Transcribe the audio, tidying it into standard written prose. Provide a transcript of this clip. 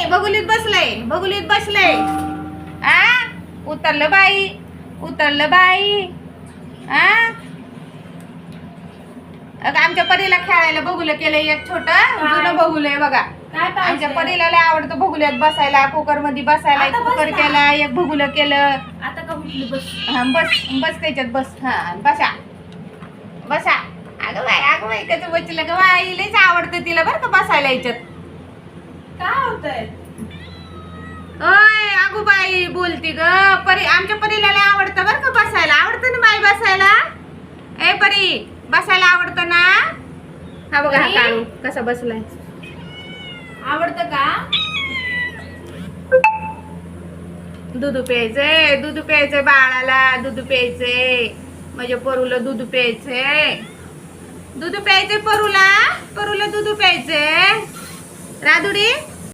नाही, बघुलीत बसलंय, बघुलीत बसलंय. आ उतरलं बाई, उतरलं बाई. आ आमच्या परीला खेळायला बघुलं केलंय एक छोटं जुनं बघुलंय बघा. आमच्या परीला लय आवडतं बघुल्यात बसायला, कुकर मध्ये बसायला. एक कुकर केला, एक बघुलं केलं. आता का उठली बस? हा बस बस त्याच्यात बस. हा बसा बसा. अगं बाई त्याचं बचलं ग बाई, लयच आवडतं तिला बरं का बसायला याच्यात. काय होतंय? ओय अगो बाई बोलती ग. परी आमच्या परीला लय आवडतं बरं का बसायला. आवडतं ना बाई बसायला? ए परी बसायला आवडतं ना? हा बघा हा काळू कसा बसलाय. आवडतं का? दूध प्यायचंय, दूध प्यायचंय बाळाला, दूध प्यायचंय. माझ्या परूला दूध प्यायचंय, दूध प्यायचंय परूला, परूला दूध प्यायचंय. राधुडी